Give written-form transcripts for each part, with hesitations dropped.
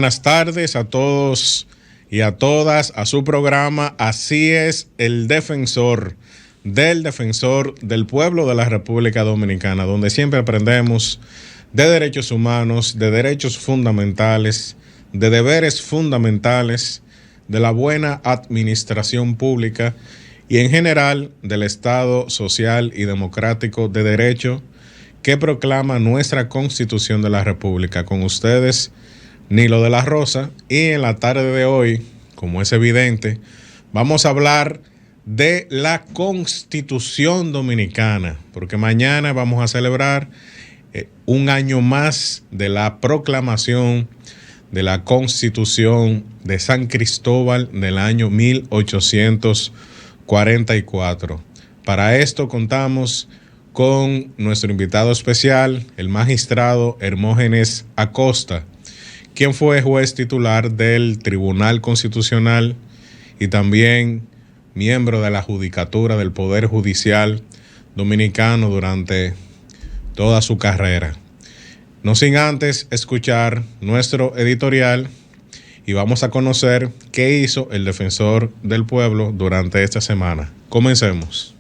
buenas tardes a todos y a todas a su programa. Así es, el defensor del pueblo de la República Dominicana, donde siempre aprendemos de derechos humanos, de derechos fundamentales, de deberes fundamentales, de la buena administración pública y en general del Estado social y democrático de derecho que proclama nuestra Constitución de la República. Con ustedes, Nilo de la Rosa, y en la tarde de hoy, como es evidente, vamos a hablar de la Constitución Dominicana, porque mañana vamos a celebrar un año más de la proclamación de la Constitución de San Cristóbal del año 1844. Para esto contamos con nuestro invitado especial, el magistrado Hermógenes Acosta, quien fue juez titular del Tribunal Constitucional y también miembro de la Judicatura del Poder Judicial Dominicano durante toda su carrera. No sin antes escuchar nuestro editorial y vamos a conocer qué hizo el defensor del pueblo durante esta semana. Comencemos.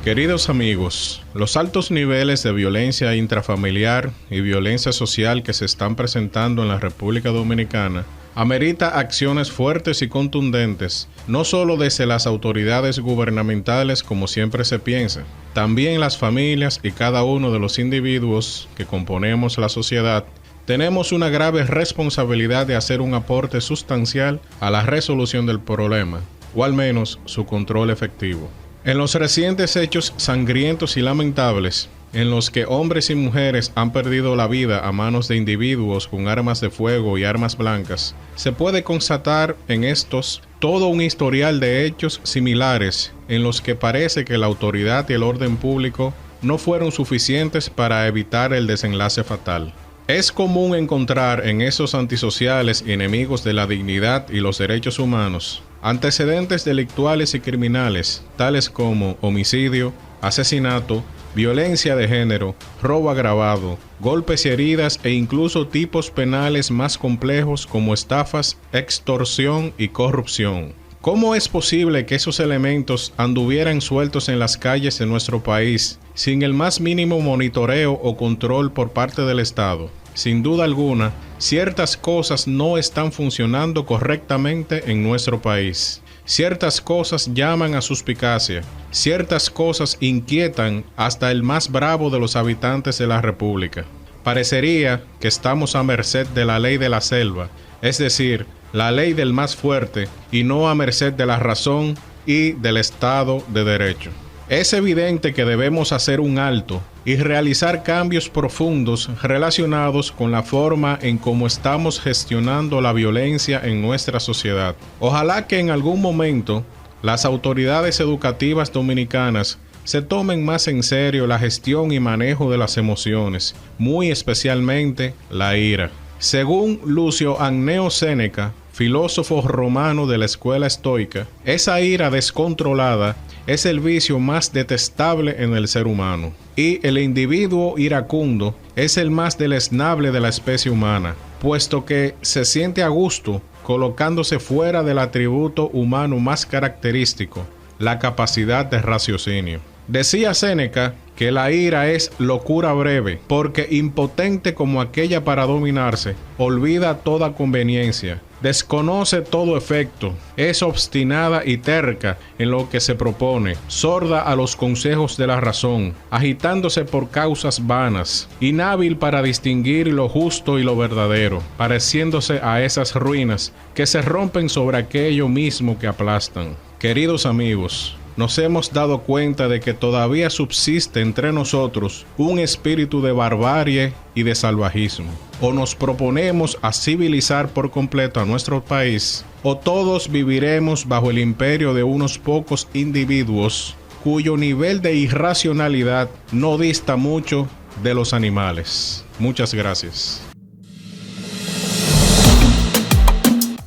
Queridos amigos, los altos niveles de violencia intrafamiliar y violencia social que se están presentando en la República Dominicana amerita acciones fuertes y contundentes, no solo desde las autoridades gubernamentales como siempre se piensa, también las familias y cada uno de los individuos que componemos la sociedad tenemos una grave responsabilidad de hacer un aporte sustancial a la resolución del problema, o al menos su control efectivo. En los recientes hechos sangrientos y lamentables, en los que hombres y mujeres han perdido la vida a manos de individuos con armas de fuego y armas blancas, se puede constatar en estos todo un historial de hechos similares en los que parece que la autoridad y el orden público no fueron suficientes para evitar el desenlace fatal. Es común encontrar en esos antisociales y enemigos de la dignidad y los derechos humanos antecedentes delictuales y criminales, tales como homicidio, asesinato, violencia de género, robo agravado, golpes y heridas e incluso tipos penales más complejos como estafas, extorsión y corrupción. ¿Cómo es posible que esos elementos anduvieran sueltos en las calles de nuestro país sin el más mínimo monitoreo o control por parte del Estado? Sin duda alguna, ciertas cosas no están funcionando correctamente en nuestro país. Ciertas cosas llaman a suspicacia. Ciertas cosas inquietan hasta el más bravo de los habitantes de la República. Parecería que estamos a merced de la ley de la selva, es decir, la ley del más fuerte, y no a merced de la razón y del Estado de Derecho. Es evidente que debemos hacer un alto y realizar cambios profundos relacionados con la forma en cómo estamos gestionando la violencia en nuestra sociedad. Ojalá que en algún momento las autoridades educativas dominicanas se tomen más en serio la gestión y manejo de las emociones, muy especialmente la ira. Según Lucio Anneo Séneca, filósofo romano de la escuela estoica, esa ira descontrolada es el vicio más detestable en el ser humano, y el individuo iracundo es el más deleznable de la especie humana, puesto que se siente a gusto colocándose fuera del atributo humano más característico, la capacidad de raciocinio. Decía Séneca que la ira es locura breve, porque impotente como aquella para dominarse, olvida toda conveniencia, desconoce todo efecto, es obstinada y terca en lo que se propone, sorda a los consejos de la razón, agitándose por causas vanas, inhábil para distinguir lo justo y lo verdadero, pareciéndose a esas ruinas que se rompen sobre aquello mismo que aplastan. Queridos amigos, nos hemos dado cuenta de que todavía subsiste entre nosotros un espíritu de barbarie y de salvajismo. O nos proponemos a civilizar por completo a nuestro país, o todos viviremos bajo el imperio de unos pocos individuos cuyo nivel de irracionalidad no dista mucho de los animales. Muchas gracias.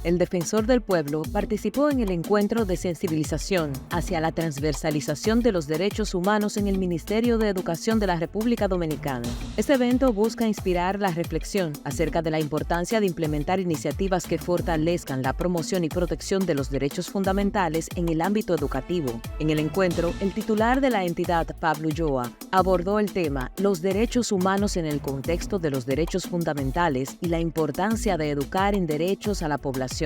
el defensor del pueblo participó en el encuentro de sensibilización hacia la transversalización de los derechos humanos en el Ministerio de Educación de la República Dominicana. Este evento busca inspirar la reflexión acerca de la importancia de implementar iniciativas que fortalezcan la promoción y protección de los derechos fundamentales en el ámbito educativo. En el encuentro, el titular de la entidad, Pablo Ulloa, abordó el tema Los derechos humanos en el contexto de los derechos fundamentales y la importancia de educar en derechos a la población.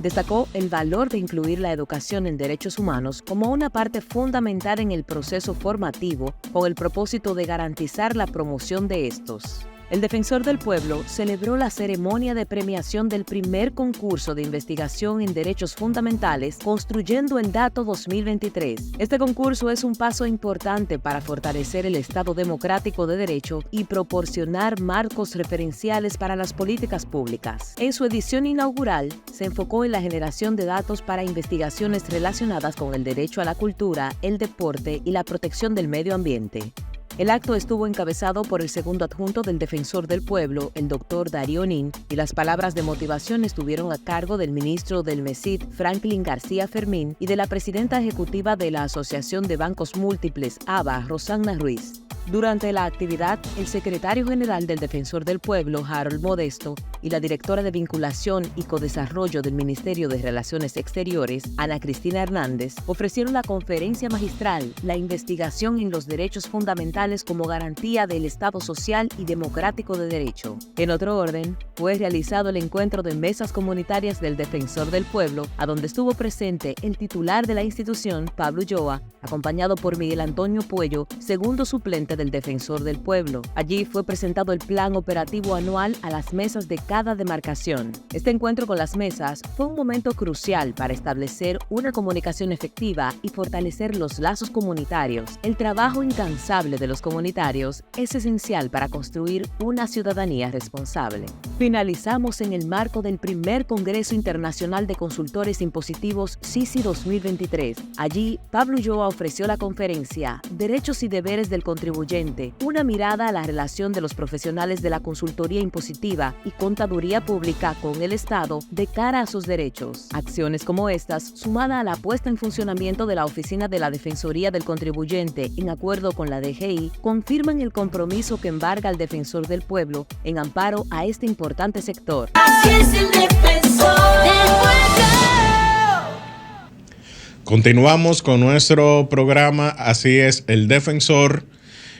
Destacó el valor de incluir la educación en derechos humanos como una parte fundamental en el proceso formativo con el propósito de garantizar la promoción de estos. El defensor del pueblo celebró la ceremonia de premiación del primer concurso de investigación en derechos fundamentales Construyendo el Dato 2023. Este concurso es un paso importante para fortalecer el Estado democrático de derecho y proporcionar marcos referenciales para las políticas públicas. En su edición inaugural, se enfocó en la generación de datos para investigaciones relacionadas con el derecho a la cultura, el deporte y la protección del medio ambiente. El acto estuvo encabezado por el segundo adjunto del defensor del pueblo, el doctor Darío Nin, y las palabras de motivación estuvieron a cargo del ministro del MESID, Franklin García Fermín, y de la presidenta ejecutiva de la Asociación de Bancos Múltiples, ABA, Rosana Ruiz. Durante la actividad, el secretario general del Defensor del Pueblo, Harold Modesto, y la directora de Vinculación y Codesarrollo del Ministerio de Relaciones Exteriores, Ana Cristina Hernández, ofrecieron la conferencia magistral La investigación en los derechos fundamentales como garantía del Estado social y democrático de derecho. En otro orden, fue realizado el encuentro de mesas comunitarias del Defensor del Pueblo, a donde estuvo presente el titular de la institución, Pablo Ulloa, acompañado por Miguel Antonio Puello, segundo suplente del Defensor del Pueblo. Allí fue presentado el plan operativo anual a las mesas de cada demarcación. Este encuentro con las mesas fue un momento crucial para establecer una comunicación efectiva y fortalecer los lazos comunitarios. El trabajo incansable de los comunitarios es esencial para construir una ciudadanía responsable. Finalizamos en el marco del primer Congreso Internacional de Consultores Impositivos CICI 2023. Allí, Pablo Ulloa ofreció la conferencia Derechos y Deberes del Contribuyente, una mirada a la relación de los profesionales de la consultoría impositiva y contaduría pública con el Estado de cara a sus derechos. Acciones como estas, sumada a la puesta en funcionamiento de la Oficina de la Defensoría del Contribuyente en acuerdo con la DGI, confirman el compromiso que embarga el Defensor del Pueblo en amparo a este importante sector. Así es el Defensor del Pueblo. Continuamos con nuestro programa Así es el Defensor,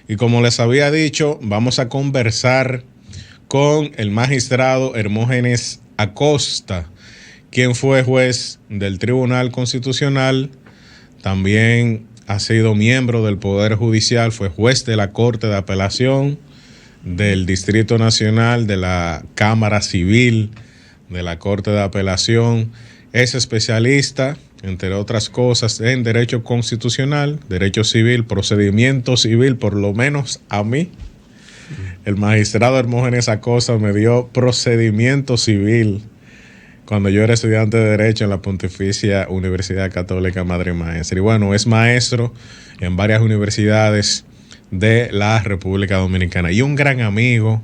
y como les había dicho, vamos a conversar con el magistrado Hermógenes Acosta, quien fue juez del Tribunal Constitucional, también ha sido miembro del Poder Judicial, fue juez de la Corte de Apelación del Distrito Nacional, de la Cámara Civil, de la Corte de Apelación, es especialista, entre otras cosas, en Derecho Constitucional, Derecho Civil, Procedimiento Civil, por lo menos a mí. El magistrado Hermógenes Acosta me dio Procedimiento Civil cuando yo era estudiante de Derecho en la Pontificia Universidad Católica Madre Maestra. Y bueno, es maestro en varias universidades de la República Dominicana y un gran amigo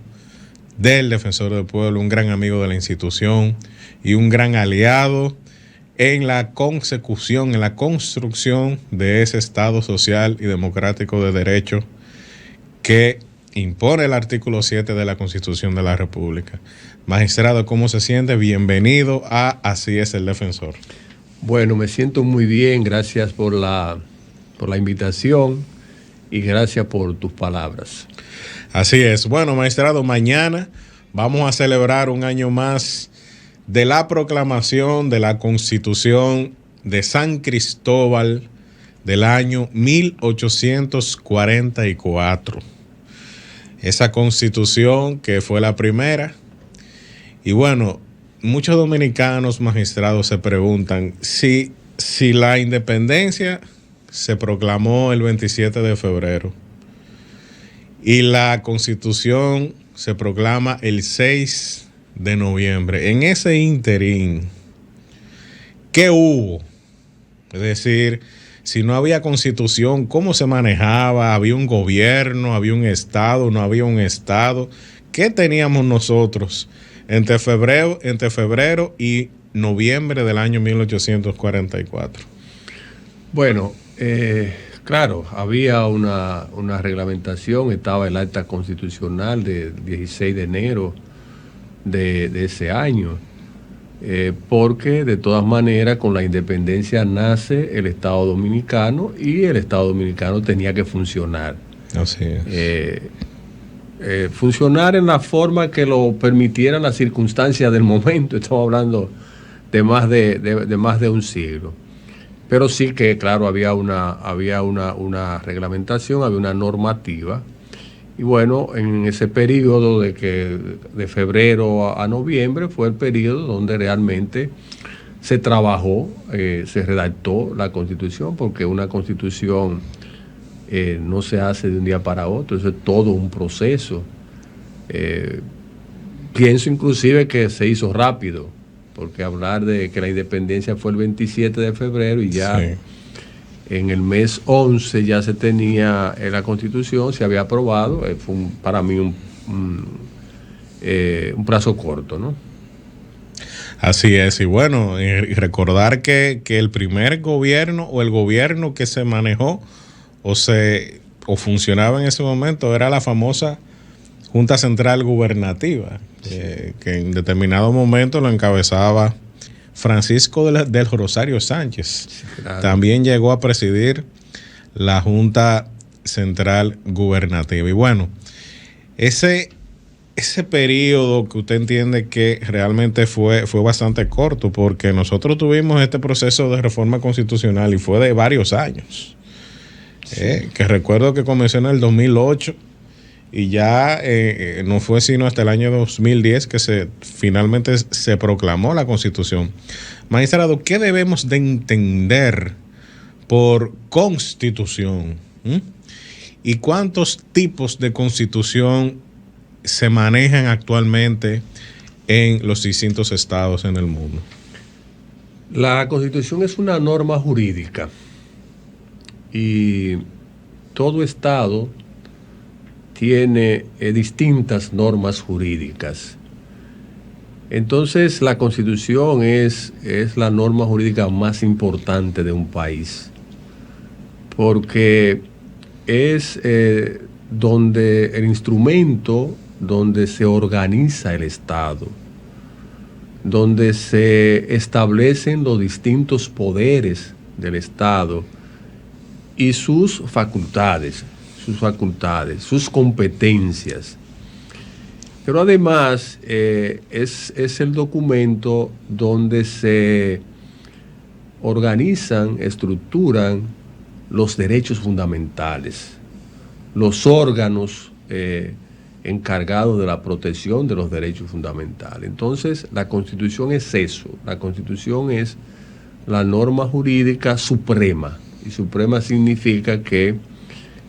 del Defensor del Pueblo, un gran amigo de la institución y un gran aliado en la consecución, en la construcción de ese Estado social y democrático de derecho que impone el artículo 7 de la Constitución de la República. Magistrado, ¿cómo se siente? Bienvenido a Así es el Defensor. Bueno, me siento muy bien, gracias por la invitación y gracias por tus palabras. Así es. Bueno, magistrado, mañana vamos a celebrar un año más de la proclamación de la Constitución de San Cristóbal del año 1844. Esa Constitución que fue la primera. Y bueno, muchos dominicanos magistrados se preguntan si la independencia se proclamó el 27 de febrero y la Constitución se proclama el 6 de noviembre. En ese interín, ¿qué hubo? Es decir, si no había Constitución, ¿cómo se manejaba? ¿Había un gobierno? ¿Había un Estado? ¿No había un Estado? ¿Qué teníamos nosotros entre febrero y noviembre del año 1844? Bueno, claro, había una reglamentación, estaba el acta constitucional del 16 de enero de ese año, porque de todas maneras con la independencia nace el Estado Dominicano y el Estado Dominicano tenía que funcionar. Así es. Funcionar en la forma que lo permitieran las circunstancias del momento. Estamos hablando de más de un siglo. Pero sí que, claro, había una reglamentación, había una normativa. Y bueno, en ese periodo de febrero a noviembre fue el periodo donde realmente se trabajó, se redactó la Constitución, porque una Constitución no se hace de un día para otro, eso es todo un proceso. Pienso inclusive que se hizo rápido, porque hablar de que la independencia fue el 27 de febrero y ya sí, en el mes 11 ya se tenía la Constitución, se había aprobado, fue para mí un plazo corto, ¿no? Así es, y bueno, y recordar que el primer gobierno o el gobierno que se manejó o funcionaba en ese momento era la famosa Junta Central Gubernativa, que en determinado momento lo encabezaba Francisco del Rosario Sánchez. Sí, claro. También llegó a presidir la Junta Central Gubernativa. Y bueno, ese periodo que usted entiende que realmente fue bastante corto, porque nosotros tuvimos este proceso de reforma constitucional y fue de varios años. Sí. Que recuerdo que comenzó en el 2008 y ya no fue sino hasta el año 2010 que finalmente se proclamó la Constitución. Magistrado, ¿qué debemos de entender por Constitución? ¿Y cuántos tipos de Constitución se manejan actualmente en los distintos estados en el mundo? La Constitución es una norma jurídica y todo estado tiene distintas normas jurídicas. Entonces, la Constitución es la norma jurídica más importante de un país, porque es donde el instrumento donde se organiza el Estado, donde se establecen los distintos poderes del Estado y sus facultades, sus competencias. Pero además es el documento donde se organizan, estructuran los derechos fundamentales, los órganos encargados de la protección de los derechos fundamentales. Entonces, la Constitución es eso. La Constitución es la norma jurídica suprema. Y suprema significa que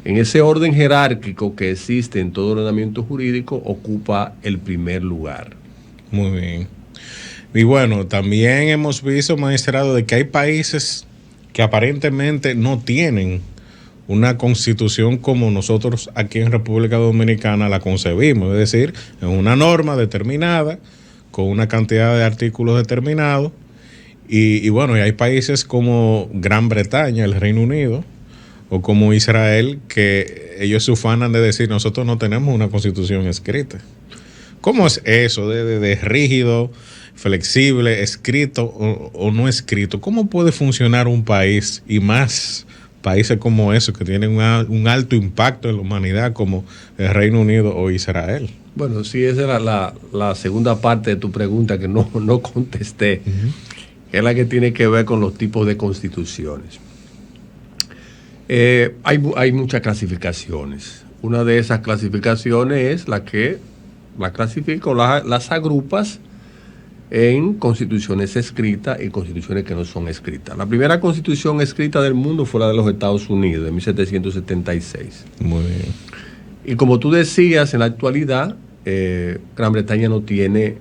en ese orden jerárquico que existe en todo ordenamiento jurídico, ocupa el primer lugar. Muy bien. Y bueno, también hemos visto, magistrado, de que hay países que aparentemente no tienen una constitución como nosotros aquí en República Dominicana la concebimos, es decir, en una norma determinada, con una cantidad de artículos determinados, y bueno, y hay países como Gran Bretaña, el Reino Unido, o como Israel, que ellos se ufanan de decir, nosotros no tenemos una constitución escrita. ¿Cómo es eso de rígido, flexible, escrito o no escrito? ¿Cómo puede funcionar un país, y más países como esos que tienen un alto impacto en la humanidad como el Reino Unido o Israel? Bueno, sí, esa era la segunda parte de tu pregunta que no contesté, que es la que tiene que ver con los tipos de constituciones. Hay muchas clasificaciones. Una de esas clasificaciones es la que clasifica o las agrupas en constituciones escritas y constituciones que no son escritas. La primera constitución escrita del mundo fue la de los Estados Unidos, de 1776. Muy bien. Y como tú decías, en la actualidad, Gran Bretaña no tiene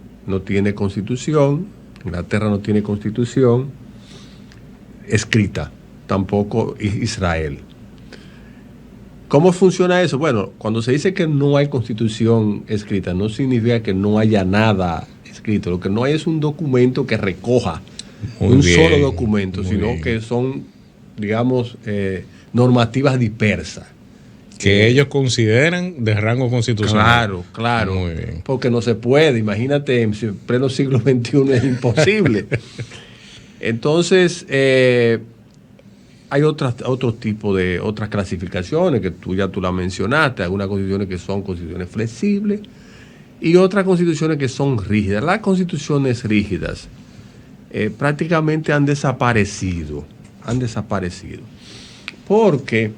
constitución, Inglaterra no tiene constitución escrita, tampoco Israel. ¿Cómo funciona eso? Bueno, cuando se dice que no hay constitución escrita, no significa que no haya nada escrito. Lo que no hay es un documento que recoja Muy un bien, solo documento, muy sino bien. que son, digamos, normativas dispersas. Que ellos consideran de rango constitucional. Claro. Muy bien. Porque no se puede. Imagínate, en pleno siglo XXI es imposible. Entonces, hay otro tipo de otras clasificaciones que tú la mencionaste. Algunas constituciones que son constituciones flexibles y otras constituciones que son rígidas. Las constituciones rígidas prácticamente han desaparecido. Porque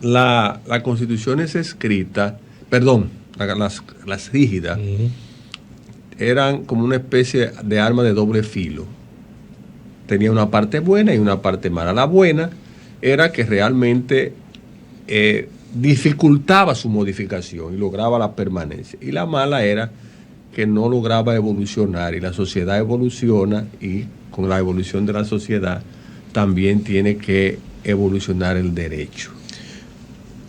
la constitución es escrita, las rígidas eran como una especie de arma de doble filo. Tenía una parte buena y una parte mala. La buena era que realmente dificultaba su modificación y lograba la permanencia. Y la mala era que no lograba evolucionar. Y la sociedad evoluciona y con la evolución de la sociedad también tiene que evolucionar el derecho.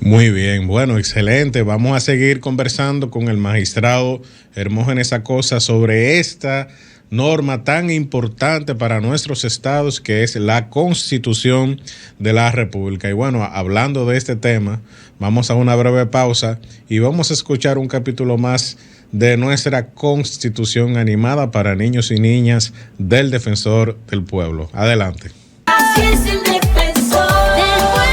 Muy bien, bueno, excelente. Vamos a seguir conversando con el magistrado Hermógenes Acosta sobre esta norma tan importante para nuestros estados que es la Constitución de la República. Y bueno, hablando de este tema, vamos a una breve pausa y vamos a escuchar un capítulo más de nuestra Constitución animada para niños y niñas del Defensor del Pueblo. Adelante. Así es el defensor del pueblo.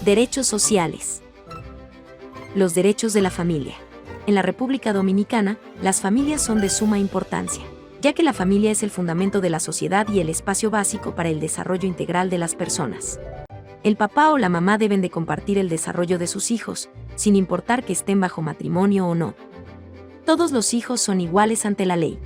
Derechos sociales. Los derechos de la familia. En la República Dominicana, las familias son de suma importancia, ya que la familia es el fundamento de la sociedad y el espacio básico para el desarrollo integral de las personas. El papá o la mamá deben de compartir el desarrollo de sus hijos, sin importar que estén bajo matrimonio o no. Todos los hijos son iguales ante la ley.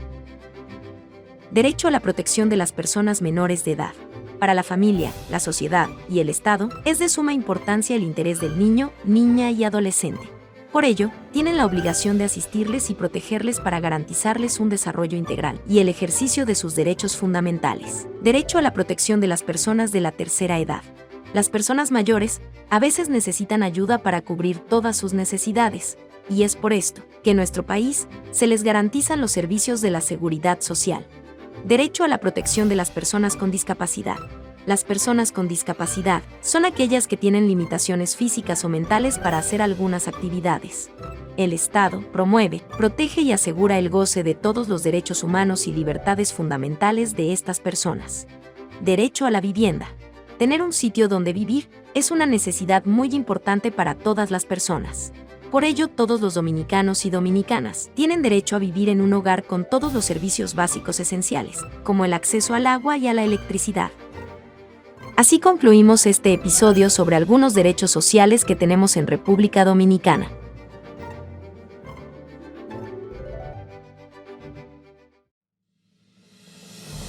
Derecho a la protección de las personas menores de edad. Para la familia, la sociedad y el Estado, es de suma importancia el interés del niño, niña y adolescente. Por ello, tienen la obligación de asistirles y protegerles para garantizarles un desarrollo integral y el ejercicio de sus derechos fundamentales. Derecho a la protección de las personas de la tercera edad. Las personas mayores a veces necesitan ayuda para cubrir todas sus necesidades, y es por esto que en nuestro país se les garantizan los servicios de la seguridad social. Derecho a la protección de las personas con discapacidad. Las personas con discapacidad son aquellas que tienen limitaciones físicas o mentales para hacer algunas actividades. El Estado promueve, protege y asegura el goce de todos los derechos humanos y libertades fundamentales de estas personas. Derecho a la vivienda. Tener un sitio donde vivir es una necesidad muy importante para todas las personas. Por ello, todos los dominicanos y dominicanas tienen derecho a vivir en un hogar con todos los servicios básicos esenciales, como el acceso al agua y a la electricidad. Así concluimos este episodio sobre algunos derechos sociales que tenemos en República Dominicana.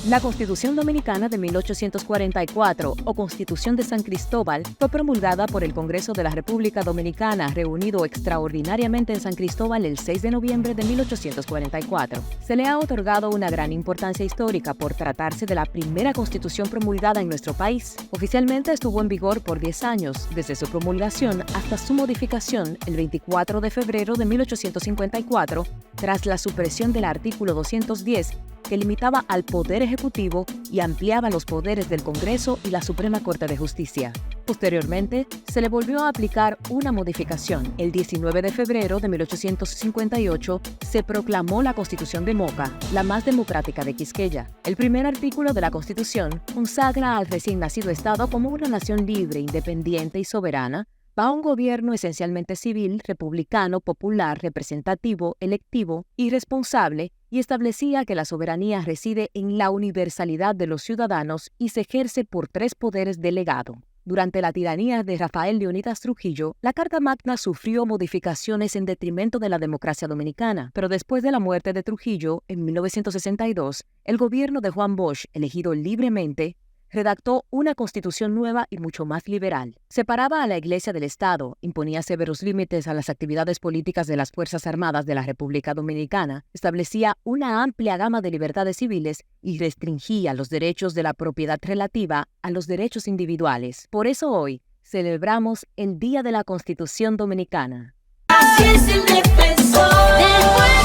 La Constitución Dominicana de 1844, o Constitución de San Cristóbal, fue promulgada por el Congreso de la República Dominicana, reunido extraordinariamente en San Cristóbal el 6 de noviembre de 1844. Se le ha otorgado una gran importancia histórica por tratarse de la primera constitución promulgada en nuestro país. Oficialmente estuvo en vigor por 10 años, desde su promulgación hasta su modificación el 24 de febrero de 1854, tras la supresión del artículo 210, que limitaba al Poder Ejecutivo y ampliaba los poderes del Congreso y la Suprema Corte de Justicia. Posteriormente, se le volvió a aplicar una modificación. El 19 de febrero de 1858 se proclamó la Constitución de Moca, la más democrática de Quisqueya. El primer artículo de la Constitución consagra al recién nacido Estado como una nación libre, independiente y soberana, bajo un gobierno esencialmente civil, republicano, popular, representativo, electivo y responsable, y establecía que la soberanía reside en la universalidad de los ciudadanos y se ejerce por 3 poderes delegados. Durante la tiranía de Rafael Leónidas Trujillo, la Carta Magna sufrió modificaciones en detrimento de la democracia dominicana, pero después de la muerte de Trujillo, en 1962, el gobierno de Juan Bosch, elegido libremente, redactó una constitución nueva y mucho más liberal. Separaba a la Iglesia del Estado, imponía severos límites a las actividades políticas de las Fuerzas Armadas de la República Dominicana, establecía una amplia gama de libertades civiles y restringía los derechos de la propiedad relativa a los derechos individuales. Por eso hoy celebramos el Día de la Constitución Dominicana. Así es el defensor del pueblo.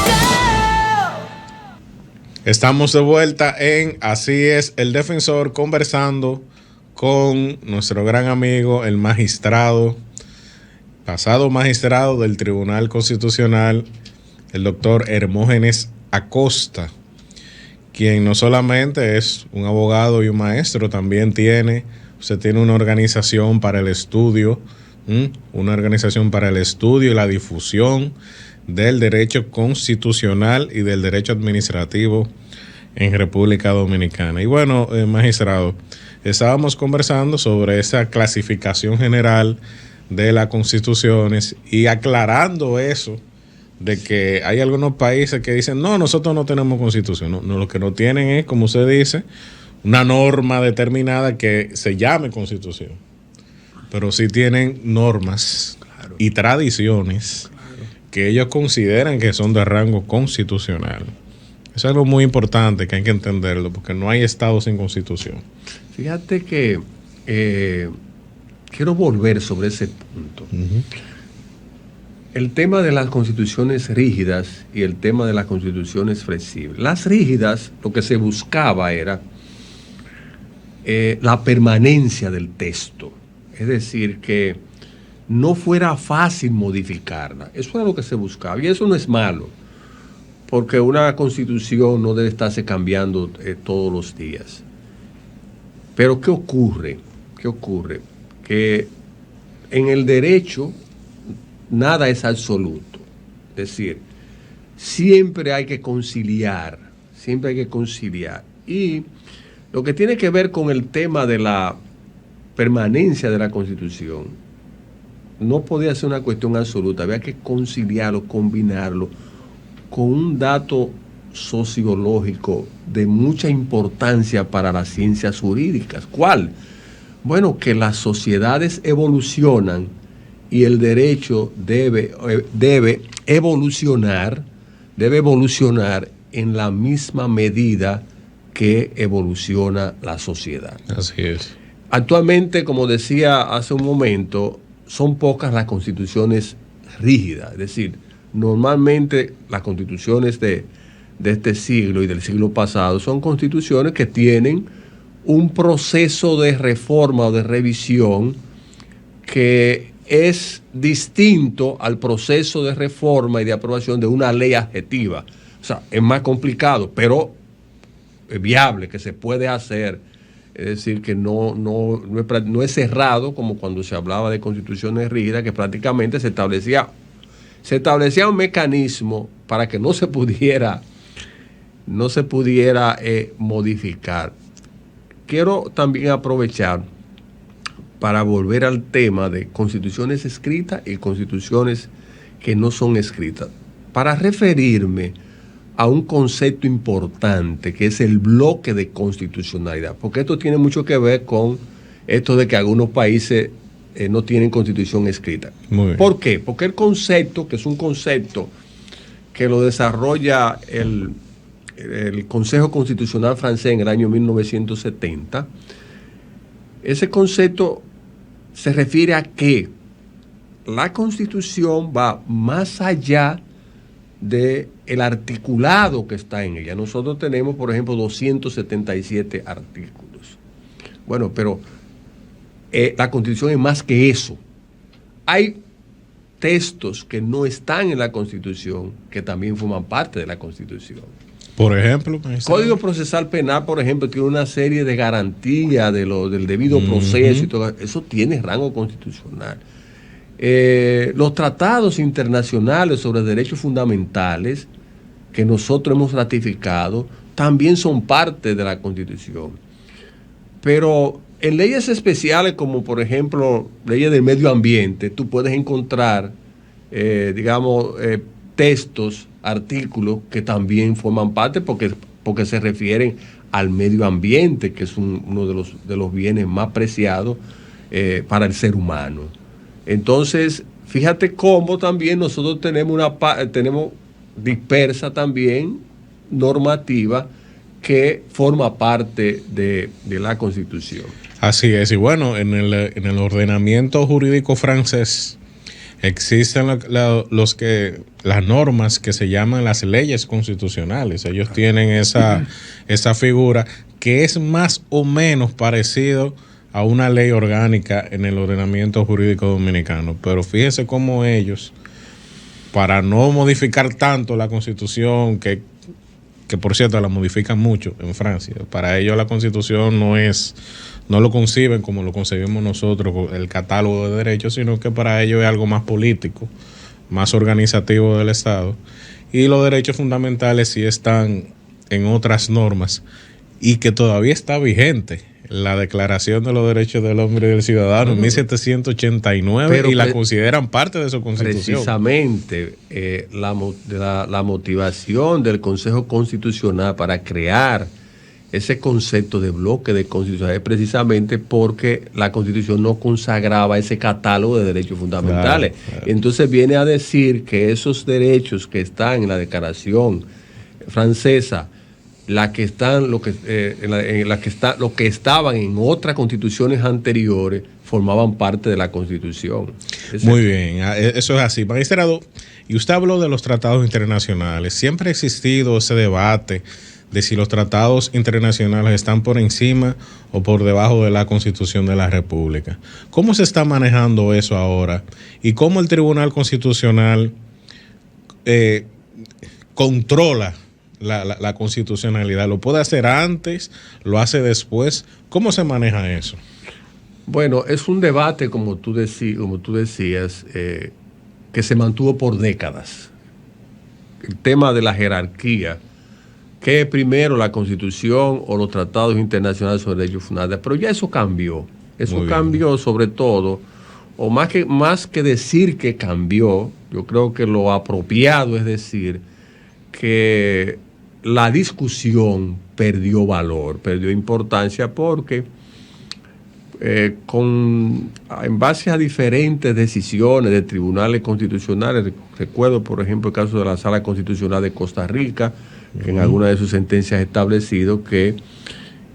Estamos de vuelta en Así es el Defensor, conversando con nuestro gran amigo, el magistrado, pasado magistrado del Tribunal Constitucional, el doctor Hermógenes Acosta, quien no solamente es un abogado y un maestro, también usted tiene una organización para el estudio, y la difusión del derecho constitucional y del derecho administrativo en República Dominicana. Y bueno, magistrado, estábamos conversando sobre esa clasificación general de las constituciones y aclarando eso de que hay algunos países que dicen, no, nosotros no tenemos constitución. No, lo que no tienen es, como usted dice, una norma determinada que se llame constitución. Pero sí tienen normas y tradiciones que ellos consideran que son de rango constitucional. Es algo muy importante que hay que entenderlo, porque no hay Estado sin constitución. Fíjate que quiero volver sobre ese punto. Uh-huh. El tema de las constituciones rígidas y el tema de las constituciones flexibles. Las rígidas, lo que se buscaba era la permanencia del texto. Es decir, que no fuera fácil modificarla. Eso era lo que se buscaba. Y eso no es malo, porque una constitución no debe estarse cambiando todos los días. Pero ¿qué ocurre? Que en el derecho nada es absoluto. Es decir, siempre hay que conciliar. Y lo que tiene que ver con el tema de la permanencia de la Constitución no podía ser una cuestión absoluta, había que conciliarlo, combinarlo con un dato sociológico de mucha importancia para las ciencias jurídicas. ¿Cuál? Bueno, que las sociedades evolucionan y el derecho debe evolucionar en la misma medida que evoluciona la sociedad. Así es. Actualmente, como decía hace un momento, son pocas las constituciones rígidas. Es decir, normalmente las constituciones de este siglo y del siglo pasado son constituciones que tienen un proceso de reforma o de revisión que es distinto al proceso de reforma y de aprobación de una ley adjetiva. O sea, es más complicado, pero es viable, que se puede hacer. Es decir, que no es cerrado como cuando se hablaba de constituciones rígidas, que prácticamente se establecía un mecanismo para que no se pudiera modificar. Quiero también aprovechar para volver al tema de constituciones escritas y constituciones que no son escritas, para referirme a un concepto importante que es el bloque de constitucionalidad, porque esto tiene mucho que ver con esto de que algunos países no tienen constitución escrita. Muy bien. ¿Por qué? Porque el concepto, que es un concepto que lo desarrolla el Consejo Constitucional francés en el año 1970, ese concepto se refiere a que la Constitución va más allá del articulado que está en ella. Nosotros tenemos, por ejemplo, 277 artículos. Bueno, pero la Constitución es más que eso. Hay textos que no están en la Constitución que también forman parte de la Constitución. Por ejemplo, el Código Procesal Penal, por ejemplo, tiene una serie de garantías del debido proceso y todo eso tiene rango constitucional. Los tratados internacionales sobre derechos fundamentales que nosotros hemos ratificado también son parte de la Constitución. Pero en leyes especiales, como por ejemplo leyes del medio ambiente, tú puedes encontrar, textos, artículos que también forman parte porque se refieren al medio ambiente, que es uno de los bienes más preciados para el ser humano. Entonces, fíjate cómo también nosotros tenemos dispersa también normativa que forma parte de la Constitución. Así es, y bueno, en el ordenamiento jurídico francés existen las normas que se llaman las leyes constitucionales. Ellos tienen esa figura que es más o menos parecido a una ley orgánica en el ordenamiento jurídico dominicano. Pero fíjese cómo ellos, para no modificar tanto la Constitución, que por cierto la modifican mucho en Francia, para ellos la Constitución no lo conciben como lo concebimos nosotros, el catálogo de derechos, sino que para ellos es algo más político, más organizativo del Estado. Y los derechos fundamentales sí están en otras normas y que todavía está vigente. La Declaración de los Derechos del Hombre y del Ciudadano en 1789 y la consideran parte de su Constitución. Precisamente la motivación del Consejo Constitucional para crear ese concepto de bloque de constitucional es precisamente porque la Constitución no consagraba ese catálogo de derechos fundamentales. Claro. Entonces viene a decir que esos derechos que están en la Declaración francesa, lo que estaban en otras constituciones anteriores, formaban parte de la Constitución. Muy bien, eso es así. Magistrado, y usted habló de los tratados internacionales. Siempre ha existido ese debate de si los tratados internacionales están por encima o por debajo de la Constitución de la República. ¿Cómo se está manejando eso ahora? ¿Y cómo el Tribunal Constitucional controla la constitucionalidad? ¿Lo puede hacer antes? ¿Lo hace después? ¿Cómo se maneja eso? Bueno, es un debate, como tú decías, que se mantuvo por décadas. El tema de la jerarquía, ¿qué es primero, la Constitución o los tratados internacionales sobre derechos fundamentales? Pero ya eso cambió. Eso cambió sobre todo, o más que decir que cambió, yo creo que lo apropiado es decir que la discusión perdió valor, perdió importancia porque en base a diferentes decisiones de tribunales constitucionales, recuerdo por ejemplo el caso de la Sala Constitucional de Costa Rica, que en alguna de sus sentencias ha establecido que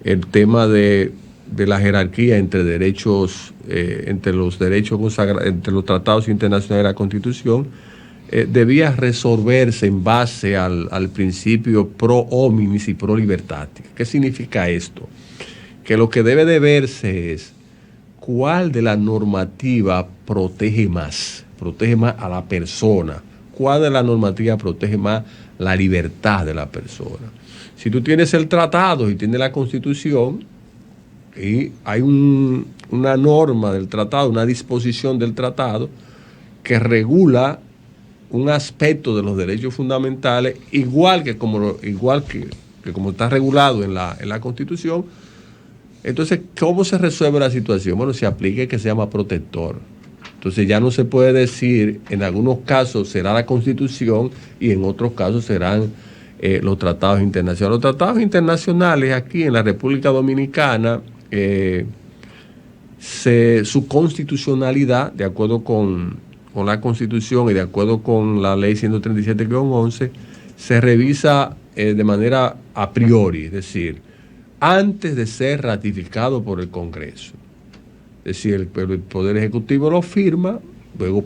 el tema de la jerarquía entre derechos, entre los tratados internacionales de la Constitución, debía resolverse en base al principio pro hominis y pro libertatis. ¿Qué significa esto? Que lo que debe de verse es cuál de la normativa protege más a la persona, cuál de la normativa protege más la libertad de la persona. Si tú tienes el tratado y tienes la Constitución y hay una norma del tratado, una disposición del tratado que regula un aspecto de los derechos fundamentales igual que como está regulado en la Constitución, entonces, ¿cómo se resuelve la situación? Bueno, se aplica el que se llama protector. Entonces ya no se puede decir, en algunos casos será la Constitución y en otros casos serán los tratados internacionales. Los tratados internacionales aquí en la República Dominicana, su constitucionalidad, de acuerdo con la Constitución y de acuerdo con la Ley 137-11, se revisa de manera a priori, es decir, antes de ser ratificado por el Congreso. Es decir, el Poder Ejecutivo lo firma, luego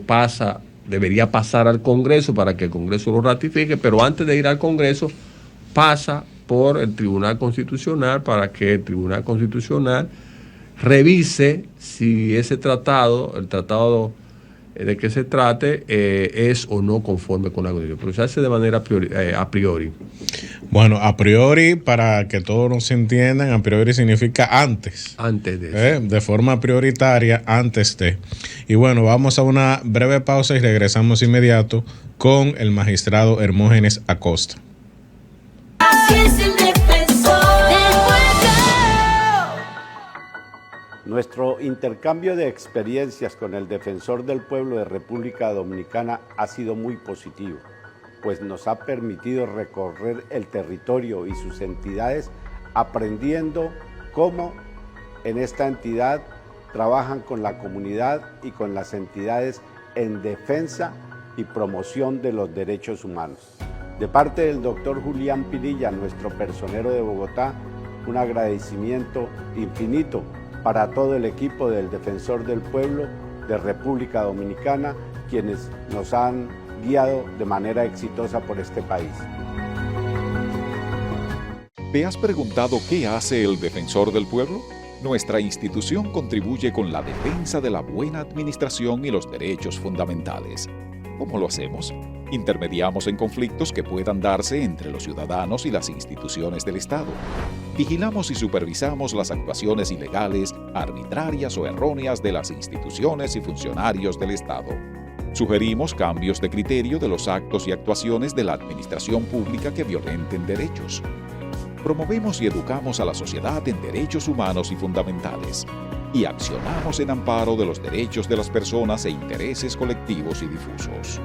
debería pasar al Congreso para que el Congreso lo ratifique, pero antes de ir al Congreso pasa por el Tribunal Constitucional para que el Tribunal Constitucional revise si ese tratado, el tratado de que se trate, es o no conforme con la Constitución. Pero se hace de manera a priori. Bueno, a priori, para que todos nos entiendan, a priori significa antes. Antes de eso. De forma prioritaria, antes de. Y bueno, vamos a una breve pausa y regresamos inmediato con el magistrado Hermógenes Acosta. Así es el defensor del pueblo. Nuestro intercambio de experiencias con el Defensor del Pueblo de República Dominicana ha sido muy positivo, pues nos ha permitido recorrer el territorio y sus entidades aprendiendo cómo en esta entidad trabajan con la comunidad y con las entidades en defensa y promoción de los derechos humanos. De parte del doctor Julián Pinilla, nuestro personero de Bogotá, un agradecimiento infinito para todo el equipo del Defensor del Pueblo de República Dominicana, quienes nos han guiado de manera exitosa por este país. ¿Te has preguntado qué hace el Defensor del Pueblo? Nuestra institución contribuye con la defensa de la buena administración y los derechos fundamentales. ¿Cómo lo hacemos? Intermediamos en conflictos que puedan darse entre los ciudadanos y las instituciones del Estado. Vigilamos y supervisamos las actuaciones ilegales, arbitrarias o erróneas de las instituciones y funcionarios del Estado. Sugerimos cambios de criterio de los actos y actuaciones de la administración pública que violenten derechos. Promovemos y educamos a la sociedad en derechos humanos y fundamentales. Y accionamos en amparo de los derechos de las personas e intereses colectivos y difusos.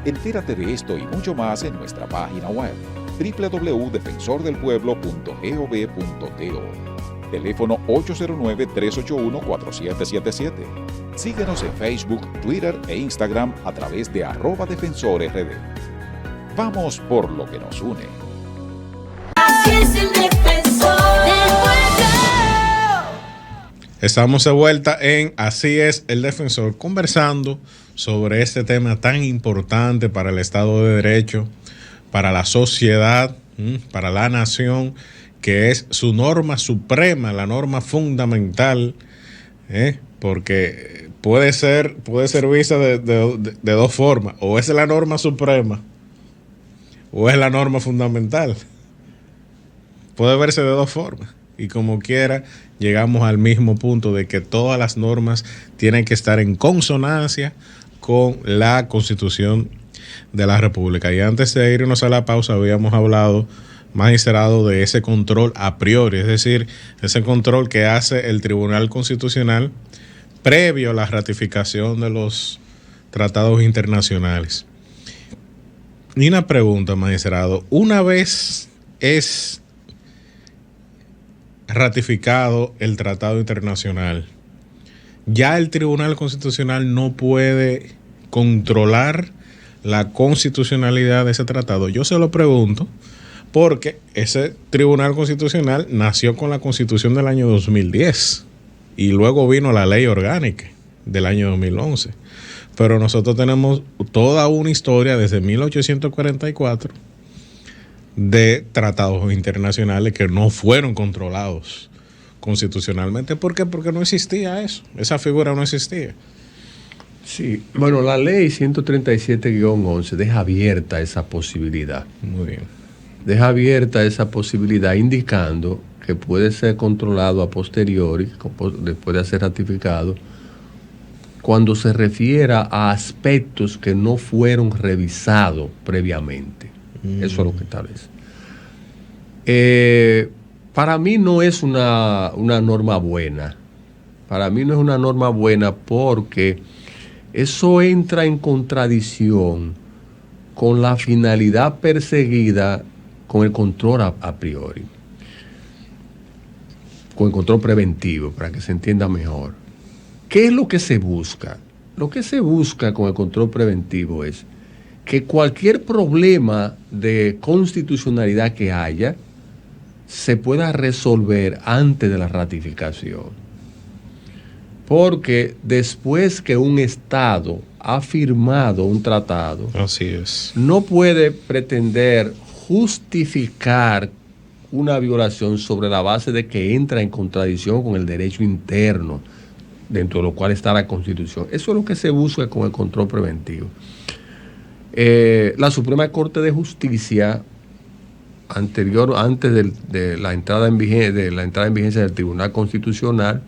Entérate de esto y mucho más en nuestra página web www.defensordelpueblo.gov.do. Teléfono 809-381-4777. Síguenos en Facebook, Twitter e Instagram a través de @defensorrd. Vamos por lo que nos une. Así es el defensor del pueblo. Estamos de vuelta en Así es el Defensor, conversando sobre este tema tan importante para el Estado de Derecho, para la sociedad, para la nación, que es su norma suprema, la norma fundamental, porque puede ser vista de dos formas: o es la norma suprema o es la norma fundamental. Puede verse de dos formas, y como quiera llegamos al mismo punto de que todas las normas tienen que estar en consonancia con la Constitución de la República. Y antes de irnos a la pausa habíamos hablado, magistrado, de ese control a priori, es decir, ese control que hace el Tribunal Constitucional previo a la ratificación de los tratados internacionales. Y una pregunta, magistrado: una vez es ratificado el tratado internacional, ya el Tribunal Constitucional no puede controlar la constitucionalidad de ese tratado. Yo se lo pregunto porque ese Tribunal Constitucional nació con la Constitución del año 2010 y luego vino la Ley Orgánica del año 2011. Pero nosotros tenemos toda una historia desde 1844 de tratados internacionales que no fueron controlados constitucionalmente. ¿Por qué? Porque no existía eso, esa figura no existía. Sí, bueno, la ley 137-11 deja abierta esa posibilidad. Muy bien. Deja abierta esa posibilidad, indicando que puede ser controlado a posteriori, después de ser ratificado, cuando se refiera a aspectos que no fueron revisados previamente. Eso es lo que establece. Para mí no es una norma buena. Para mí no es una norma buena porque eso entra en contradicción con la finalidad perseguida con el control a priori, con el control preventivo, para que se entienda mejor. ¿Qué es lo que se busca? Lo que se busca con el control preventivo es que cualquier problema de constitucionalidad que haya se pueda resolver antes de la ratificación. Porque después que un Estado ha firmado un tratado, así es, no puede pretender justificar una violación sobre la base de que entra en contradicción con el derecho interno, dentro de lo cual está la Constitución. Eso es lo que se busca con el control preventivo. La Suprema Corte de Justicia, antes de la entrada en vigencia del Tribunal Constitucional,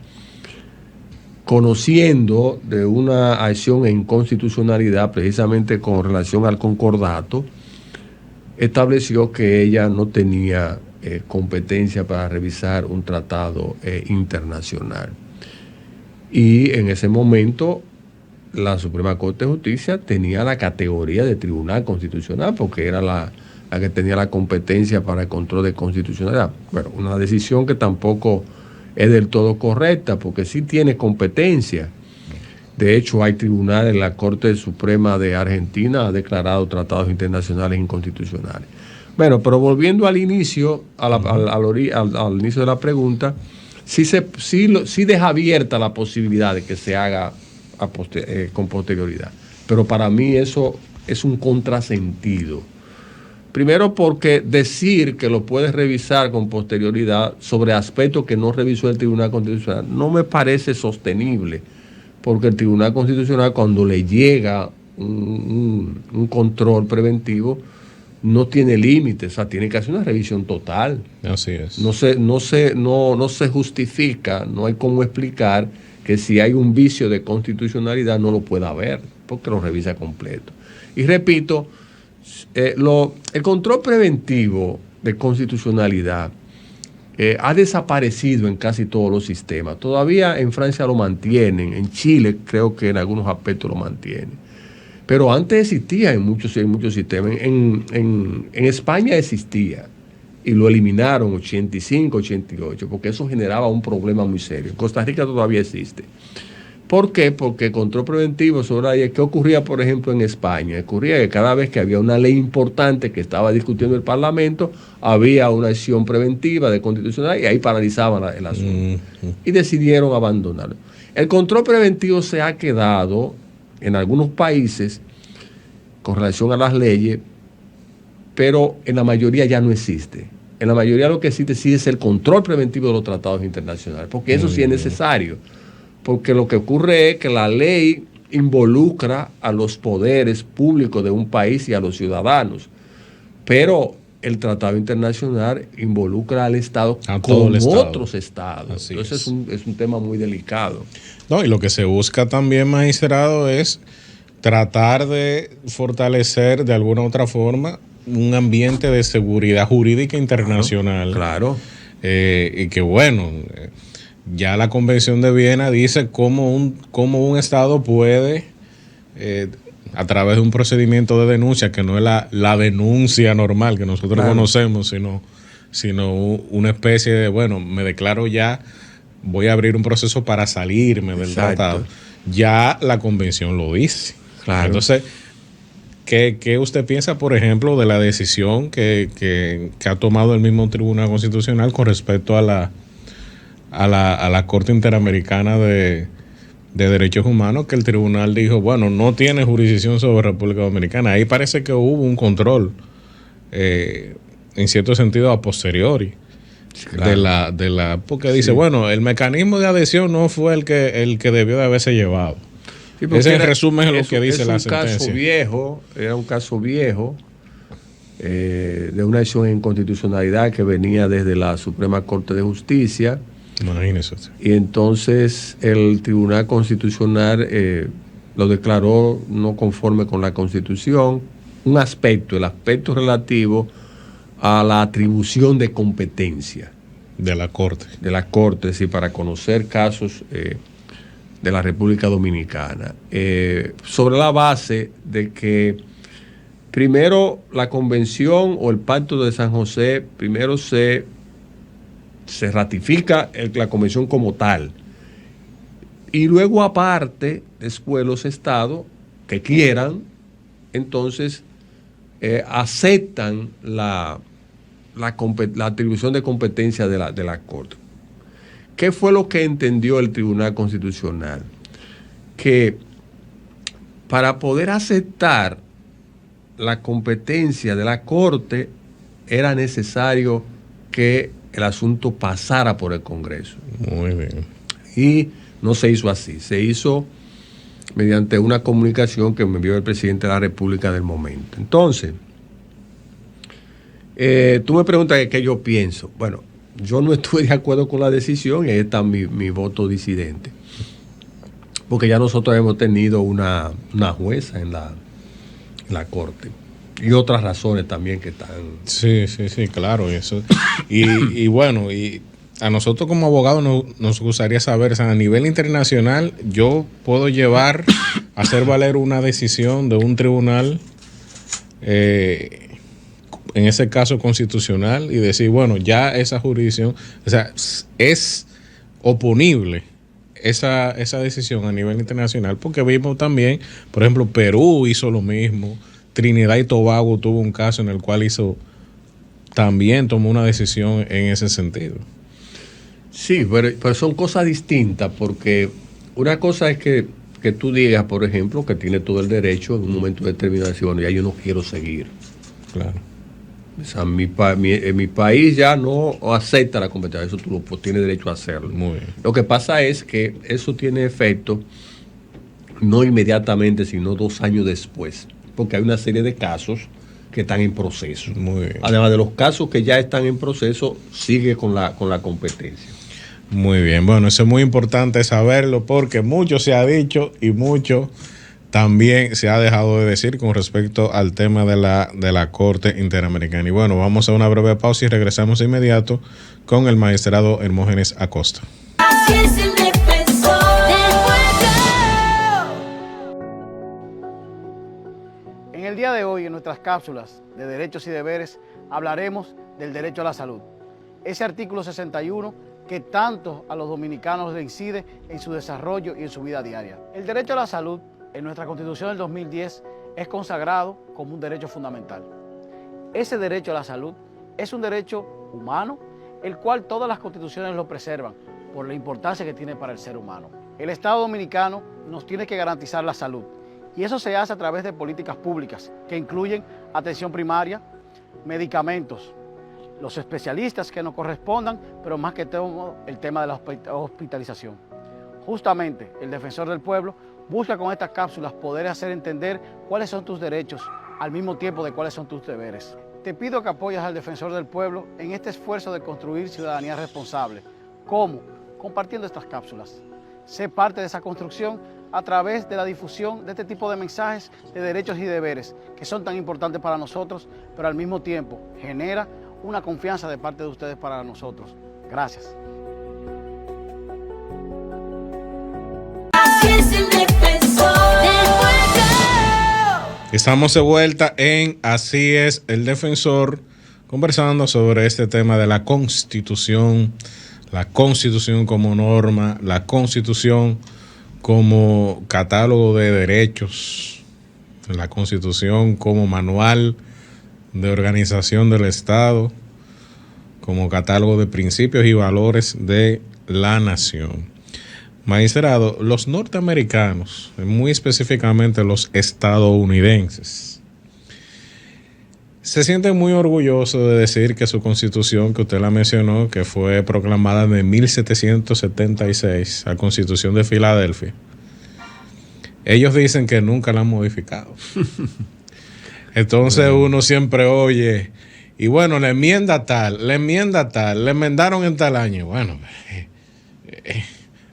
conociendo de una acción en inconstitucionalidad precisamente con relación al concordato, estableció que ella no tenía competencia para revisar un tratado internacional. Y en ese momento la Suprema Corte de Justicia tenía la categoría de Tribunal Constitucional porque era la la que tenía la competencia para el control de constitucionalidad. Bueno, una decisión que tampoco es del todo correcta, porque sí tiene competencia. De hecho, hay tribunales, la Corte Suprema de Argentina ha declarado tratados internacionales inconstitucionales. Bueno, pero volviendo al inicio, al inicio de la pregunta, sí deja abierta la posibilidad de que se haga con posterioridad. Pero para mí eso es un contrasentido. Primero porque decir que lo puedes revisar con posterioridad sobre aspectos que no revisó el Tribunal Constitucional no me parece sostenible, porque el Tribunal Constitucional, cuando le llega un control preventivo, no tiene límites, o sea, tiene que hacer una revisión total. Así es. No se justifica, no hay cómo explicar que si hay un vicio de constitucionalidad no lo pueda haber, porque lo revisa completo. Y repito, el control preventivo de constitucionalidad ha desaparecido en casi todos los sistemas. Todavía en Francia lo mantienen, en Chile creo que en algunos aspectos lo mantienen. Pero antes existía en muchos sistemas. En España existía y lo eliminaron 85, 88, porque eso generaba un problema muy serio. En Costa Rica todavía existe. ¿Por qué? Porque control preventivo sobre la ley. ¿Qué ocurría, por ejemplo, en España? Ocurría que cada vez que había una ley importante que estaba discutiendo el Parlamento, había una acción preventiva de constitucionalidad y ahí paralizaban el asunto. Y decidieron abandonarlo. El control preventivo se ha quedado en algunos países con relación a las leyes, pero en la mayoría ya no existe. En la mayoría lo que existe sí es el control preventivo de los tratados internacionales, porque eso sí es necesario. Porque lo que ocurre es que la ley involucra a los poderes públicos de un país y a los ciudadanos, pero el tratado internacional involucra al Estado con otros estados. Entonces es un tema muy delicado. No, y lo que se busca también, magistrado, es tratar de fortalecer de alguna u otra forma un ambiente de seguridad jurídica internacional. Claro. Y que bueno, ya la Convención de Viena dice cómo un Estado puede, a través de un procedimiento de denuncia, que no es la denuncia normal que nosotros conocemos, sino una especie de, bueno, me declaro ya, voy a abrir un proceso para salirme del tratado. Ya la Convención lo dice. Claro. Entonces, ¿qué usted piensa, por ejemplo, de la decisión que ha tomado el mismo Tribunal Constitucional con respecto a la Corte Interamericana de Derechos Humanos, que el tribunal dijo, bueno, no tiene jurisdicción sobre República Dominicana? Ahí parece que hubo un control, en cierto sentido, a posteriori. Claro. Porque dice, bueno, el mecanismo de adhesión no fue el que debió de haberse llevado. Sí, ese en resumen es lo que dice la sentencia. Era un caso viejo de una acción en constitucionalidad que venía desde la Suprema Corte de Justicia. Imagínese. Y entonces el Tribunal Constitucional lo declaró no conforme con la Constitución. El aspecto relativo a la atribución de competencia de la Corte. Sí, para conocer casos de la República Dominicana. Sobre la base de que primero la Convención o el Pacto de San José, primero se ratifica la Convención como tal. Y luego aparte, después los estados que quieran, entonces aceptan la atribución de competencia de la Corte. ¿Qué fue lo que entendió el Tribunal Constitucional? Que para poder aceptar la competencia de la Corte era necesario que el asunto pasara por el Congreso. Muy bien. Y no se hizo así, se hizo mediante una comunicación que me envió el presidente de la República del momento. Entonces, tú me preguntas qué yo pienso. Bueno, yo no estuve de acuerdo con la decisión y ahí está mi voto disidente. Porque ya nosotros hemos tenido una jueza en la Corte. Y otras razones también que están. Sí, claro. Eso. Y bueno, y a nosotros como abogados nos gustaría saber, o sea, a nivel internacional, yo puedo hacer valer una decisión de un tribunal en ese caso constitucional y decir, bueno, ya esa jurisdicción, o sea, es oponible esa decisión a nivel internacional, porque vimos también, por ejemplo, Perú hizo lo mismo, Trinidad y Tobago tuvo un caso en el cual también tomó una decisión en ese sentido. Sí, pero son cosas distintas, porque una cosa es que tú digas, por ejemplo, que tiene todo el derecho en un momento de determinación, ya yo no quiero seguir. Claro. O sea, en mi país ya no acepta la competencia, eso tú tienes derecho a hacerlo. Muy bien. Lo que pasa es que eso tiene efecto no inmediatamente, sino 2 años después, porque hay una serie de casos que están en proceso. Muy bien. Además de los casos que ya están en proceso, sigue con la competencia. Muy bien, bueno, eso es muy importante saberlo porque mucho se ha dicho y mucho también se ha dejado de decir con respecto al tema de la Corte Interamericana. Y bueno, vamos a una breve pausa y regresamos de inmediato con el magistrado Hermógenes Acosta. Así es el defensor del pueblo. En el día de hoy, en nuestras cápsulas de derechos y deberes, hablaremos del derecho a la salud. Ese artículo 61 que tanto a los dominicanos le incide en su desarrollo y en su vida diaria. El derecho a la salud, en nuestra Constitución del 2010, es consagrado como un derecho fundamental. Ese derecho a la salud es un derecho humano, el cual todas las constituciones lo preservan por la importancia que tiene para el ser humano. El Estado dominicano nos tiene que garantizar la salud, y eso se hace a través de políticas públicas que incluyen atención primaria, medicamentos, los especialistas que nos correspondan, pero más que todo el tema de la hospitalización. Justamente el defensor del pueblo busca con estas cápsulas poder hacer entender cuáles son tus derechos al mismo tiempo de cuáles son tus deberes. Te pido que apoyes al defensor del pueblo en este esfuerzo de construir ciudadanía responsable. ¿Cómo? Compartiendo estas cápsulas. Sé parte de esa construcción a través de la difusión de este tipo de mensajes de derechos y deberes que son tan importantes para nosotros, pero al mismo tiempo genera una confianza de parte de ustedes para nosotros. Gracias. Así es el defensor del pueblo. Estamos de vuelta en Así es el defensor, conversando sobre este tema de la Constitución como norma, la Constitución como catálogo de derechos, la Constitución como manual de organización del Estado, como catálogo de principios y valores de la nación. Magistrado, los norteamericanos, muy específicamente los estadounidenses, se sienten muy orgullosos de decir que su constitución, que usted la mencionó, que fue proclamada en 1776, la Constitución de Filadelfia, ellos dicen que nunca la han modificado. Entonces uno siempre oye, y bueno, la enmienda tal, la enmendaron en tal año. Bueno,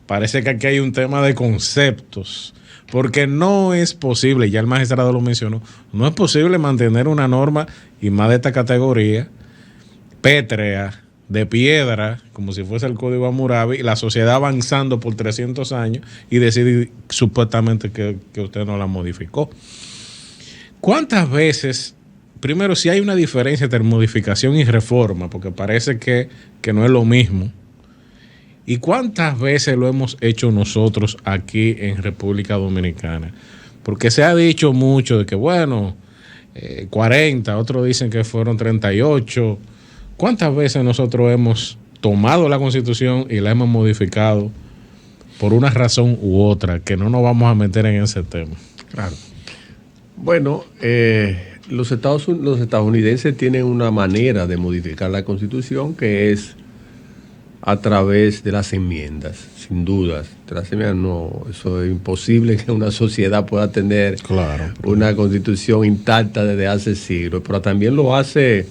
parece que aquí hay un tema de conceptos, porque no es posible, ya el magistrado lo mencionó, no es posible mantener una norma, y más de esta categoría, pétrea, de piedra, como si fuese el Código Hammurabi, y la sociedad avanzando por 300 años y decide supuestamente que usted no la modificó. ¿Cuántas veces, primero, si hay una diferencia entre modificación y reforma, porque parece que no es lo mismo, y cuántas veces lo hemos hecho nosotros aquí en República Dominicana? Porque se ha dicho mucho de que, bueno, 40, otros dicen que fueron 38. ¿Cuántas veces nosotros hemos tomado la Constitución y la hemos modificado por una razón u otra, que no nos vamos a meter en ese tema? Claro. Bueno, los estadounidenses tienen una manera de modificar la Constitución que es a través de las enmiendas, sin dudas. Las enmiendas no, eso es imposible que una sociedad pueda tener una Constitución intacta desde hace siglos, pero también lo hace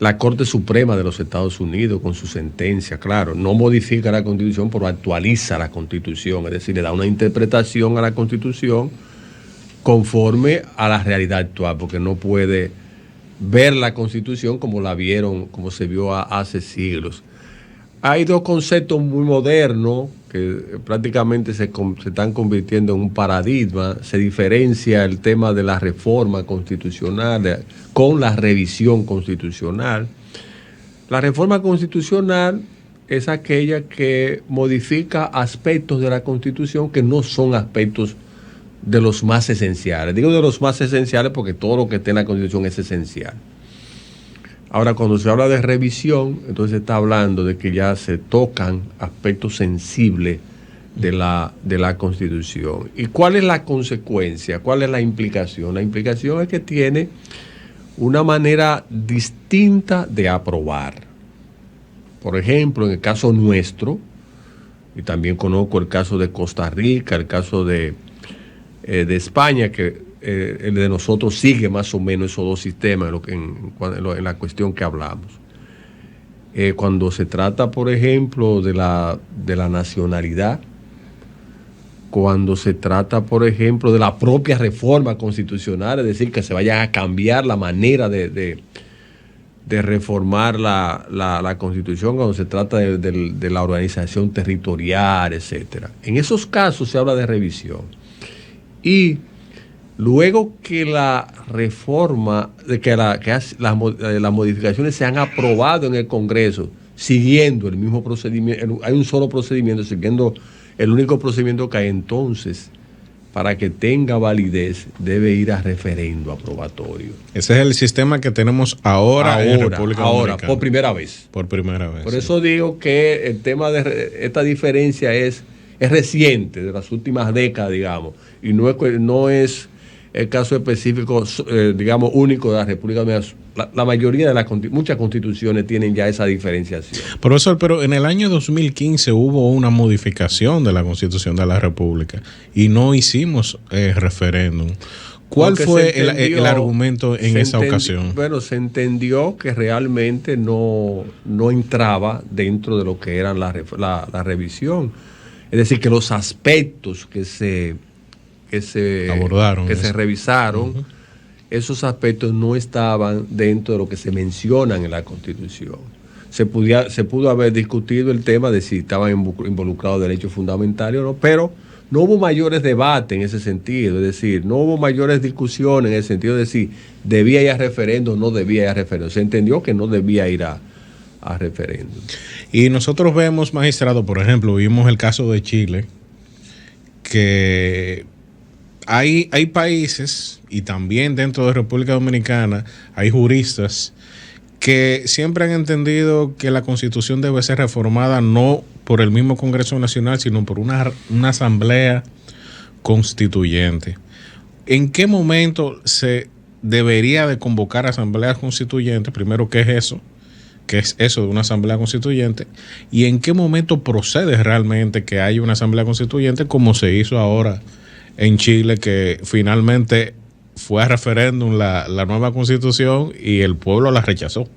la Corte Suprema de los Estados Unidos con su sentencia. Claro, no modifica la Constitución, pero actualiza la Constitución, es decir, le da una interpretación a la Constitución conforme a la realidad actual, porque no puede ver la Constitución como la vieron, como se vio hace siglos. Hay dos conceptos muy modernos que prácticamente se están convirtiendo en un paradigma. Se diferencia el tema de la reforma constitucional con la revisión constitucional. La reforma constitucional es aquella que modifica aspectos de la Constitución que no son aspectos de los más esenciales. Digo de los más esenciales porque todo lo que esté en la Constitución es esencial. Ahora, cuando se habla de revisión, entonces se está hablando de que ya se tocan aspectos sensibles de la Constitución. ¿Y cuál es la consecuencia? ¿Cuál es la implicación? La implicación es que tiene una manera distinta de aprobar. Por ejemplo, en el caso nuestro, y también conozco el caso de Costa Rica, el caso de España, que el de nosotros sigue más o menos esos dos sistemas en la cuestión que hablamos. Cuando se trata, por ejemplo, de la nacionalidad, cuando se trata, por ejemplo, de la propia reforma constitucional, es decir, que se vaya a cambiar la manera de reformar la Constitución, cuando se trata de la organización territorial, etcétera. En esos casos se habla de revisión. Y luego que la reforma, las modificaciones se han aprobado en el Congreso, siguiendo el mismo procedimiento, hay un solo procedimiento, siguiendo el único procedimiento que hay, entonces, para que tenga validez, debe ir a referendo aprobatorio. Ese es el sistema que tenemos ahora en República Dominicana. Por primera vez. Por primera vez. Por eso digo que el tema de esta diferencia es reciente, de las últimas décadas, digamos, y no es el caso específico, digamos, único de la República Dominicana. La mayoría de muchas constituciones tienen ya esa diferenciación. Profesor, pero en el año 2015 hubo una modificación de la Constitución de la República y no hicimos referéndum. ¿Cuál fue el argumento en esa ocasión? Bueno, se entendió que realmente no entraba dentro de lo que era la revisión. Es decir, que los aspectos que se abordaron, que se revisaron, esos aspectos no estaban dentro de lo que se mencionan en la Constitución. Se pudo haber discutido el tema de si estaban involucrados derechos fundamentales o no, pero no hubo mayores debates en ese sentido, es decir, no hubo mayores discusiones en el sentido de si debía ir a referendo o no debía ir a referendo. Se entendió que no debía ir a referendo. Y nosotros vemos, magistrado, por ejemplo, vimos el caso de Chile, que hay países, y también dentro de República Dominicana, hay juristas que siempre han entendido que la Constitución debe ser reformada no por el mismo Congreso Nacional, sino por una asamblea constituyente. ¿En qué momento se debería de convocar asambleas constituyentes? Primero, ¿qué es eso? ¿Qué es eso de una asamblea constituyente? ¿Y en qué momento procede realmente que haya una asamblea constituyente, como se hizo ahora en Chile, que finalmente fue a referéndum la nueva constitución y el pueblo la rechazó?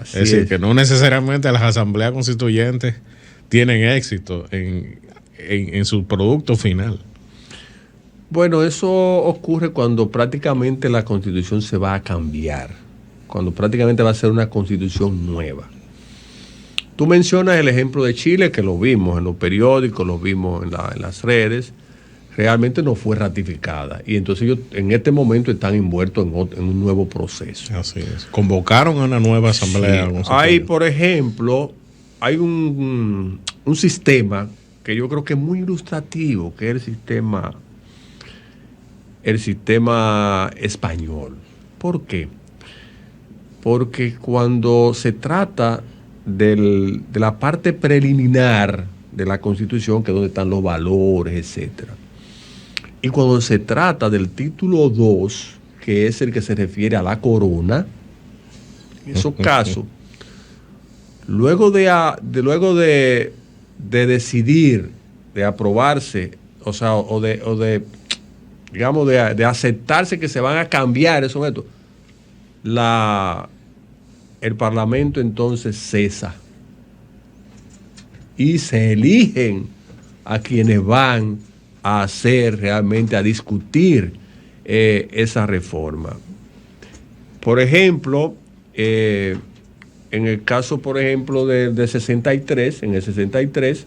Es decir, que no necesariamente las asambleas constituyentes tienen éxito en su producto final. Bueno, eso ocurre cuando prácticamente la Constitución se va a cambiar, cuando prácticamente va a ser una Constitución nueva. Tú mencionas el ejemplo de Chile, que lo vimos en los periódicos, lo vimos en las redes. Realmente no fue ratificada. Y entonces ellos en este momento están envueltos en un nuevo proceso. Así es. Convocaron a una nueva asamblea. Sí. Hay, por ejemplo, hay un sistema que yo creo que es muy ilustrativo, que es el sistema español. ¿Por qué? Porque cuando se trata de la parte preliminar de la Constitución, que es donde están los valores, etcétera, y cuando se trata del título 2, que es el que se refiere a la corona, en esos casos, luego de decidir, de aprobarse, o sea, digamos, de aceptarse que se van a cambiar esos métodos, el Parlamento entonces cesa y se eligen a quienes van a hacer realmente, a discutir esa reforma. Por ejemplo, En el caso, por ejemplo, de 63, en el 63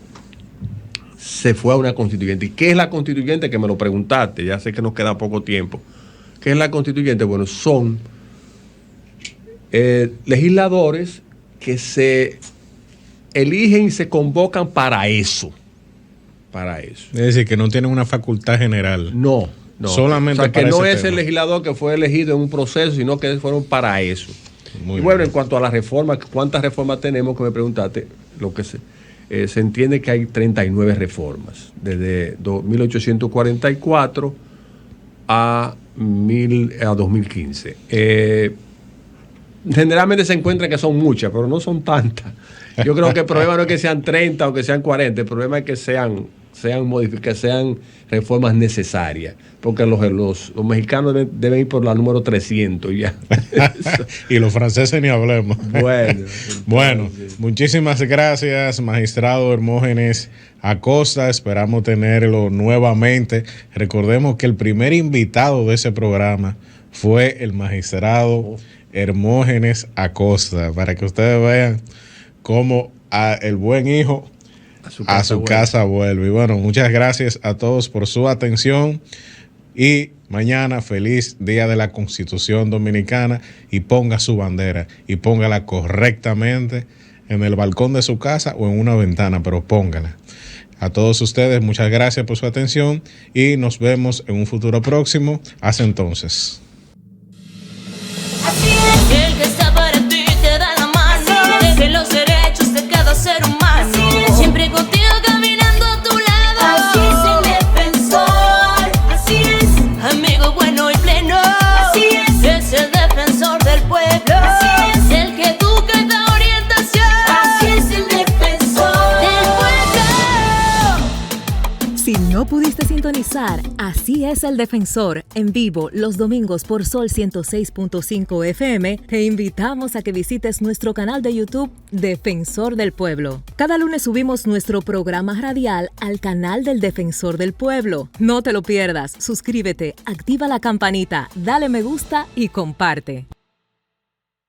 se fue a una constituyente. ¿Y qué es la constituyente? Que me lo preguntaste, ya sé que nos queda poco tiempo. ¿Qué es la constituyente? Bueno, son legisladores que se eligen y se convocan para eso. Para eso. Es decir, que no tienen una facultad general. No. Solamente o sea, que para no ese es tema. el legislador que fue elegido en un proceso, sino que fueron para eso. Muy y bueno, bien. en cuanto a las reformas, ¿cuántas reformas tenemos? Que me preguntaste, lo que se entiende que hay 39 reformas, desde 1844 a 2015. Generalmente se encuentra que son muchas, pero no son tantas. Yo creo que el problema no es que sean 30 o que sean 40, el problema es que sean reformas necesarias, porque los mexicanos deben ir por la número 300 y ya. Y los franceses ni hablemos. Bueno, muchísimas gracias, magistrado Hermógenes Acosta. Esperamos tenerlo nuevamente. Recordemos que el primer invitado de ese programa fue el magistrado Hermógenes Acosta, para que ustedes vean cómo el buen hijo a su casa vuelve. Y bueno, muchas gracias a todos por su atención y mañana feliz Día de la Constitución Dominicana, y ponga su bandera y póngala correctamente en el balcón de su casa o en una ventana, pero póngala. A todos ustedes, muchas gracias por su atención y nos vemos en un futuro próximo. Hasta entonces. Así es. El que está para ti te da la mano. Deje los derechos de cada ser humano. Siempre contigo caminando a tu lado. Así es el defensor. Así es. Amigo bueno y pleno. Así es el defensor del pueblo. Así es. El que educa y da orientación. Así es el defensor del pueblo. Si no pudiste sintonizar, Así es el Defensor, en vivo los domingos por Sol 106.5 FM, te invitamos a que visites nuestro canal de YouTube Defensor del Pueblo. Cada lunes subimos nuestro programa radial al canal del Defensor del Pueblo. No te lo pierdas, suscríbete, activa la campanita, dale me gusta y comparte.